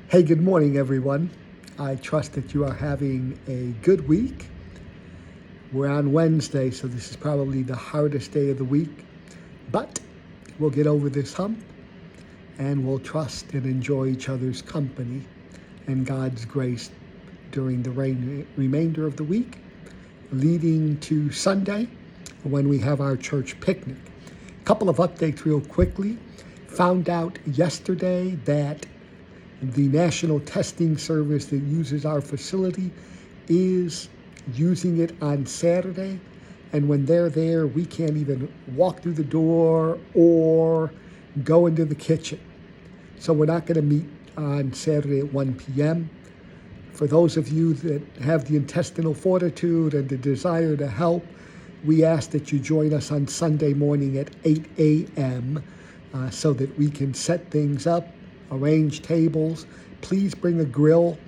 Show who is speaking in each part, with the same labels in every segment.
Speaker 1: Hey, good morning, everyone. I trust that you are having a good week. We're on Wednesday, so this is probably the hardest day of the week, but we'll get over this hump and we'll trust and enjoy each other's company and God's grace during the remainder of the week, leading to Sunday when we have our church picnic. A couple of updates real quickly. Found out yesterday that the national testing service that uses our facility is using it on Saturday. And when they're there, we can't even walk through the door or go into the kitchen. So we're not going to meet on Saturday at 1 p.m. For those of you that have the intestinal fortitude and the desire to help, we ask that you join us on Sunday morning at 8 a.m. So that we can set things up, arrange tables. Please bring a grill.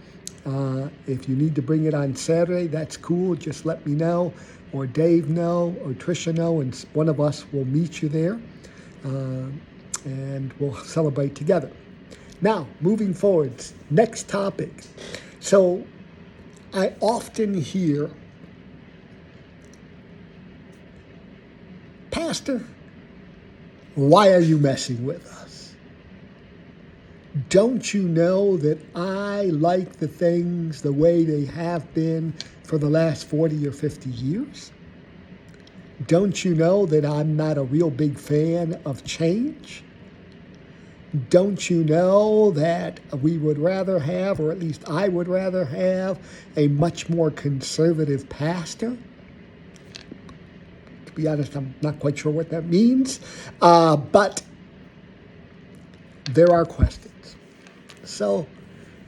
Speaker 1: If you need to bring it on Saturday, that's cool. Just let me know, or Dave know, or Tricia know, and one of us will meet you there, and we'll celebrate together. Now, moving forward, next topic. So I often hear, Pastor, why are you messing with us? Don't you know that I like the things the way they have been for the last 40 or 50 years? Don't you know that I'm not a real big fan of change? Don't you know that we would rather have, or at least I would rather have, a much more conservative pastor? To be honest, I'm not quite sure what that means, but there are questions. So,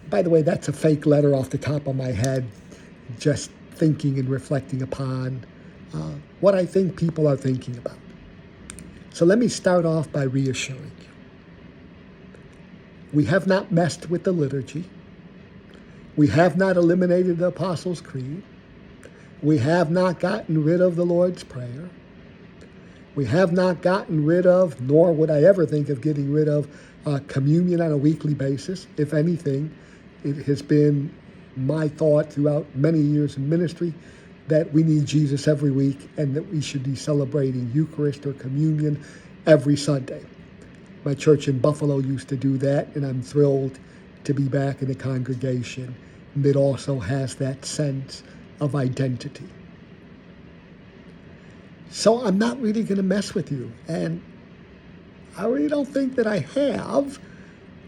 Speaker 1: by the way, that's a fake letter off the top of my head, just thinking and reflecting upon what I think people are thinking about. So let me start off by reassuring you. We have not messed with the liturgy. We have not eliminated the Apostles' Creed. We have not gotten rid of the Lord's Prayer. We have not gotten rid of, nor would I ever think of getting rid of, communion on a weekly basis. If anything, it has been my thought throughout many years in ministry that we need Jesus every week and that we should be celebrating Eucharist or communion every Sunday. My church in Buffalo used to do that, and I'm thrilled to be back in a congregation that also has that sense of identity. So I'm not really going to mess with you, and I really don't think that I have,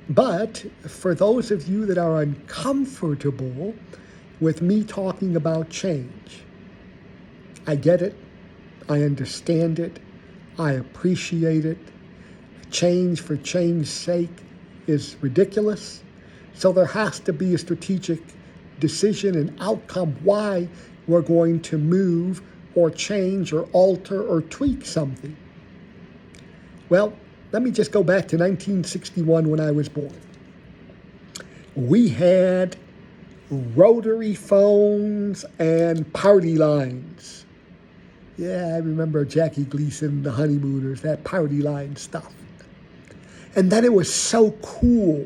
Speaker 1: but for those of you that are uncomfortable with me talking about change, I get it, I understand it, I appreciate it. Change for change's sake is ridiculous, so there has to be a strategic decision and outcome why we're going to move or change or alter or tweak something. Well, let me just go back to 1961 when I was born. We had rotary phones and party lines. Yeah, I remember Jackie Gleason, the Honeymooners, that party line stuff. And then it was so cool,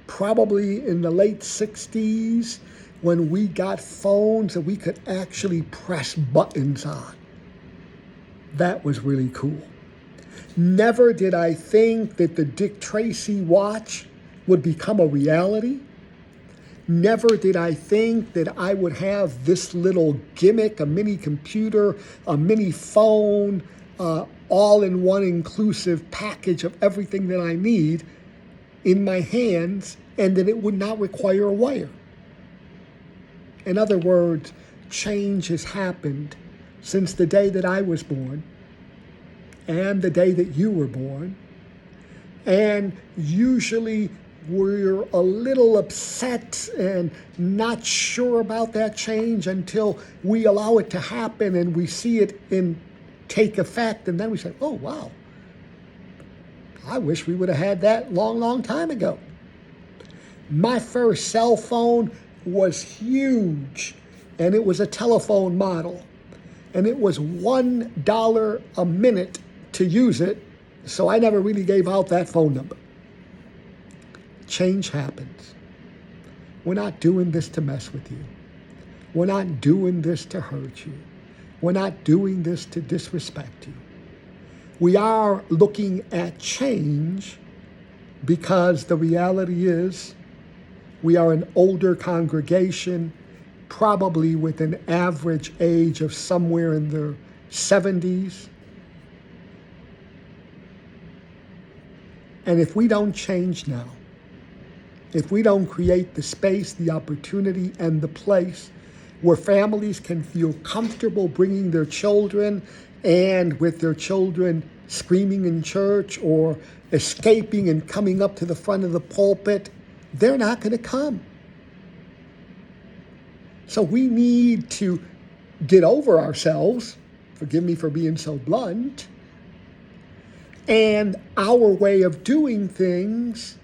Speaker 1: probably in the late 60s, when we got phones that we could actually press buttons on. That was really cool. Never did I think that the Dick Tracy watch would become a reality. Never did I think that I would have this little gimmick, a mini computer, a mini phone, all in one inclusive package of everything that I need in my hands, and that it would not require a wire. In other words, change has happened since the day that I was born and the day that you were born. And usually we're a little upset and not sure about that change until we allow it to happen and we see it take effect. And then we say, oh, wow, I wish we would have had that long time ago. My first cell phone was huge, and it was a telephone model. And it was $1 a minute to use it, so I never really gave out that phone number. Change happens. We're not doing this to mess with you. We're not doing this to hurt you. We're not doing this to disrespect you. We are looking at change because the reality is we are an older congregation, probably with an average age of somewhere in their 70s. And if we don't change now, if we don't create the space, the opportunity, and the place where families can feel comfortable bringing their children and with their children screaming in church or escaping and coming up to the front of the pulpit, they're not going to come. So we need to get over ourselves, forgive me for being so blunt, and our way of doing things,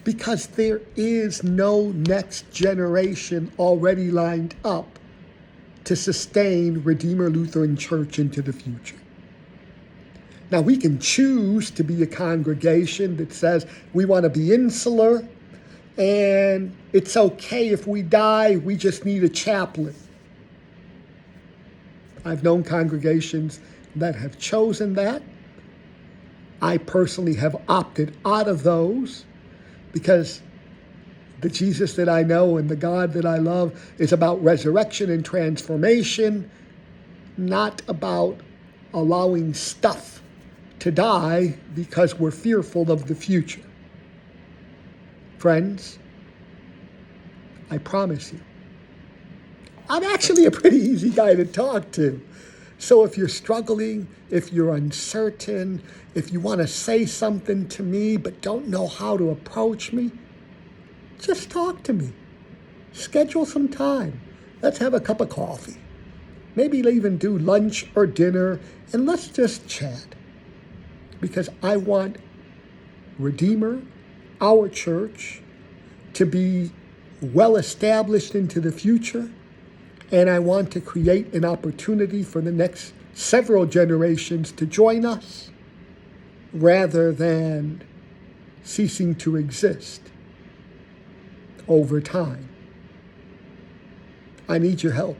Speaker 1: because there is no next generation already lined up to sustain Redeemer Lutheran Church into the future. Now, we can choose to be a congregation that says we want to be insular, and it's okay if we die, we just need a chaplain. I've known congregations that have chosen that. I personally have opted out of those because the Jesus that I know and the God that I love is about resurrection and transformation, not about allowing stuff to die because we're fearful of the future. Friends, I promise you, I'm actually a pretty easy guy to talk to. So if you're struggling, if you're uncertain, if you want to say something to me but don't know how to approach me, just talk to me. Schedule some time. Let's have a cup of coffee. Maybe even do lunch or dinner, and let's just chat. Because I want Redeemer, our church, to be well established into the future, and I want to create an opportunity for the next several generations to join us rather than ceasing to exist over time. I need your help.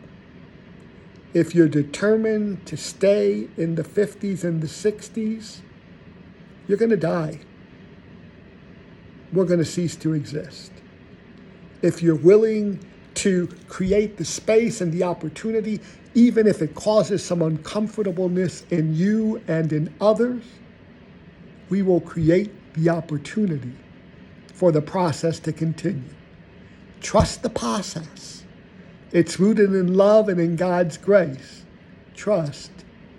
Speaker 1: If you're determined to stay in the 50s and the 60s, you're going to die. We're going to cease to exist. If you're willing to create the space and the opportunity, even if it causes some uncomfortableness in you and in others, we will create the opportunity for the process to continue. Trust the process. It's rooted in love and in God's grace. Trust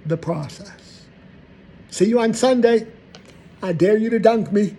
Speaker 1: the process. See you on Sunday. I dare you to dunk me.